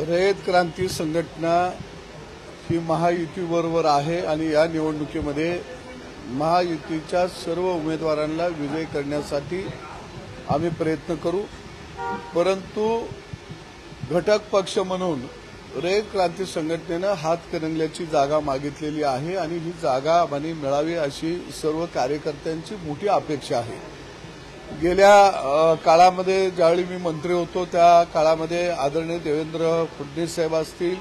रयत क्रांती संघटना ही महायुतीबरोबर आहे आणि या निवडणुकीमध्ये महायुतीच्या सर्व उमेदवारांना विजयी करण्यासाठी आम्ही प्रयत्न करू। परंतु घटक पक्ष म्हणून रयत क्रांती संघटनेनं हातकणंगल्याची जागा मागितलेली आहे आणि ही जागा आम्हाला मिळावी अशी सर्व कार्यकर्त्यांची मोठी अपेक्षा आहे। गेल्या काळामध्ये ज्यावेळी मी मंत्री होतो त्या काळामध्ये आदरणीय देवेंद्र फडणवीस साहेब असतील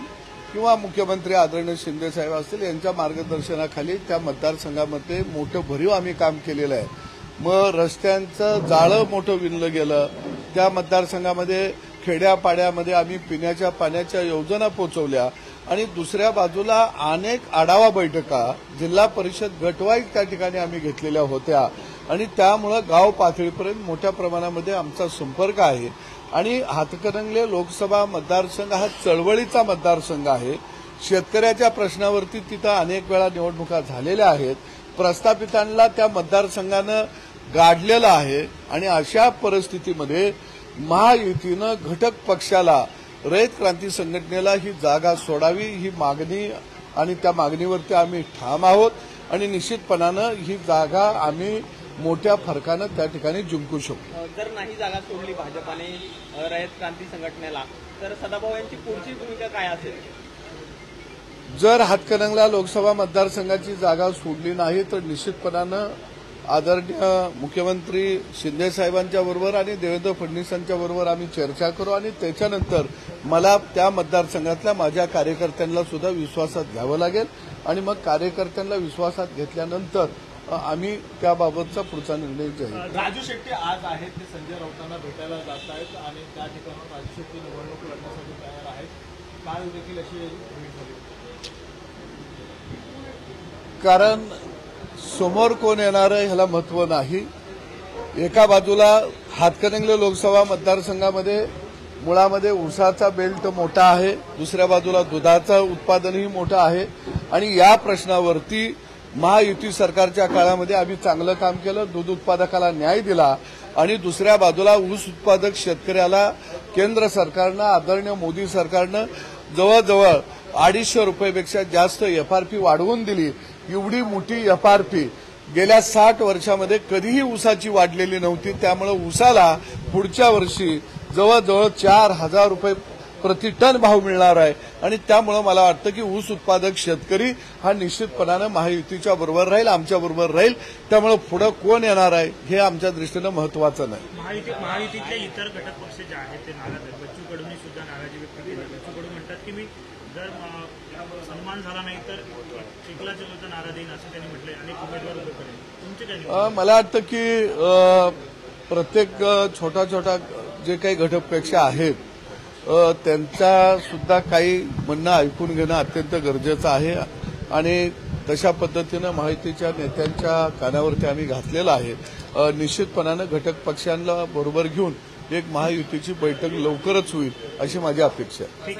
किंवा मुख्यमंत्री आदरणीय शिंदे साहेब असतील यांच्या मार्गदर्शनाखाली त्या मतदारसंघामध्ये मोठं भरीव आम्ही काम केलेलं आहे। मग रस्त्यांचं जाळं मोठं विणलं गेलं, त्या मतदारसंघामध्ये खेड्यापाड्यामध्ये आम्ही पिण्याच्या पाण्याच्या योजना पोहोचवल्या आणि दुसऱ्या बाजूला अनेक आढावा बैठका जिल्हा परिषद गटवाईज त्या ठिकाणी आम्ही घेतलेल्या होत्या आणि त्यामुळे गाव पातळीपर्यंत मोठ्या प्रमाणामध्ये आमचा संपर्क आहे। आणि हातकणंगले लोकसभा मतदारसंघ हा चळवळीचा मतदारसंघ आहे। शेतकऱ्याच्या प्रश्नावरती तिथं अनेक वेळा निवडणुका झालेल्या आहेत, प्रस्थापितांना त्या मतदारसंघानं गाडलेलं आहे आणि अशा परिस्थितीमध्ये महायुतीनं घटक पक्षाला रयत क्रांती संघटनेला ही जागा सोडावी ही मागणी आणि त्या मागणीवरती आम्ही ठाम आहोत आणि निश्चितपणानं ही जागा आम्ही मोठ्या फरकानं त्या ठिकाणी जिंकू शकतो। जर नाही जागा सोडली भाजपाने रयत क्रांती संघटनेला तर सदाभाऊ यांची पुढची भूमिका काय असेल? जर हातकणंगला लोकसभा मतदारसंघाची जागा सोडली नाही तर निश्चितपणानं आदरणीय मुख्यमंत्री शिंदे साहेबांच्या बरोबर आणि देवेंद्र फडणवीसांच्या बरोबर आम्ही चर्चा करू आणि त्याच्यानंतर मला त्या मतदारसंघातल्या माझ्या कार्यकर्त्यांना सुद्धा विश्वासात घ्यावं लागेल आणि मग कार्यकर्त्यांना विश्वासात घेतल्यानंतर आम्ही त्याबाबतचा पुढचा निर्णय जाईल। राजू शेट्टी आज आहेत ते संजय राऊतांना भेटायला जात आहेत आणि त्या ठिकाणी राजू शेट्टी निवडणूक लढण्यासाठी तयार आहेत, काल देखील अशी भेट झाली। कारण समोर कोण येणार आहे ह्याला महत्व नाही। एका बाजूला हातकणंगले लोकसभा मतदारसंघामध्ये मुळामध्ये ऊसाचा बेल्ट मोठा आहे, दुसऱ्या बाजूला दुधाचं उत्पादनही मोठं आहे आणि या प्रश्नावरती महायुती सरकारच्या काळामध्ये आम्ही चांगलं काम केलं, दूध उत्पादकाला न्याय दिला आणि दुसऱ्या बाजूला ऊस उत्पादक शेतकऱ्याला केंद्र सरकारनं आदरणीय मोदी सरकारनं जवळजवळ 250 रुपयापेक्षा जास्त FRP वाढवून दिली। एवढी मोठी FRP गेल्या 60 वर्षामध्ये कधीही ऊसाची वाढलेली नव्हती, त्यामुळे ऊसाला पुढच्या वर्षी जवळजवळ 4000 रुपये प्रति टन भाव मिळणार आहे आणि त्यामुळे मला वाटतं की ऊस उत्पादक शेतकरी हा निश्चितपणानं महायुतीच्या बरोबर राहील, आमच्या बरोबर राहील। त्यामुळे पुढे कोण येणार आहे हे आमच्या दृष्टीनं महत्वाचं नाही। महायुतीतले इतर घटक पक्ष जे आहेत ते नाराज आहेत। बच्चू कडूंनी सुद्धा नाराजी व्यक्त केली। बच्चू कडू म्हणतात की मी जर सन्मान झाला नाही तर चिखलाच्या विरुद्ध नाराज येईन असं त्यांनी म्हटलंय आणि उमेदवार उभे करेल। तुमचे काय? मला वाटतं की प्रत्येक छोटा छोटा जे काही घटक पक्ष आहेत त्यांचा सुद्धा काही म्हणणं ऐकून घेणं अत्यंत गरजेचं आहे आणि तशा पद्धतीनं महायुतीच्या नेत्यांच्या कानावरती आम्ही घातलेलं आहे। निश्चितपणानं घटक पक्षांना बरोबर घेऊन एक महायुतीची बैठक लवकरच होईल अशी माझी अपेक्षा आहे।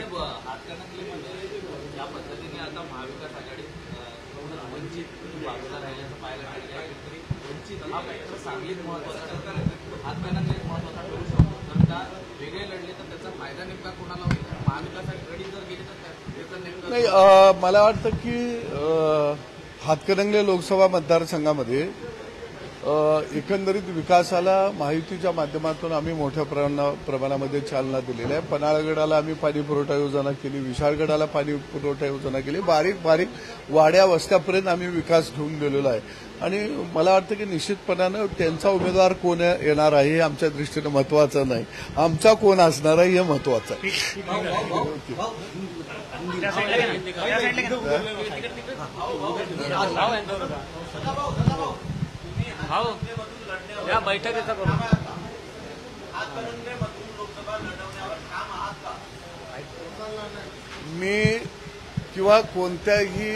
नाही, मला वाटतं की हातकणंगले लोकसभा मतदारसंघामध्ये एकंदरीत विकासाला महायुतीच्या माध्यमातून आम्ही मोठ्या प्रमाणामध्ये चालना दिलेली आहे। पन्हाळगडाला आम्ही पाणी पुरवठा योजना केली, विशाळगडाला पाणी पुरवठा योजना केली, बारीक बारीक वाड्या वस्त्यापर्यंत आम्ही विकास घेऊन गेलेलो आहे आणि मला वाटतं की निश्चितपणानं त्यांचा उमेदवार कोण येणार आहे हे आमच्या दृष्टीनं महत्वाचं नाही, आमचा कोण असणार आहे हे महत्वाचं आहे। या बैठकीचा मी किंवा कोणत्याही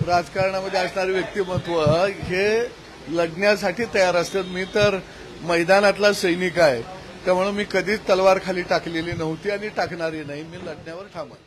राजकारणामध्ये असणारे व्यक्तिमत्व हे लढण्यासाठी तयार असतात। मी तर मैदानातला सैनिक आहे, त्यामुळे मी कधीच तलवार खाली टाकलेली नव्हती आणि टाकणारी नाही। मी लढण्यावर ठाम आहे।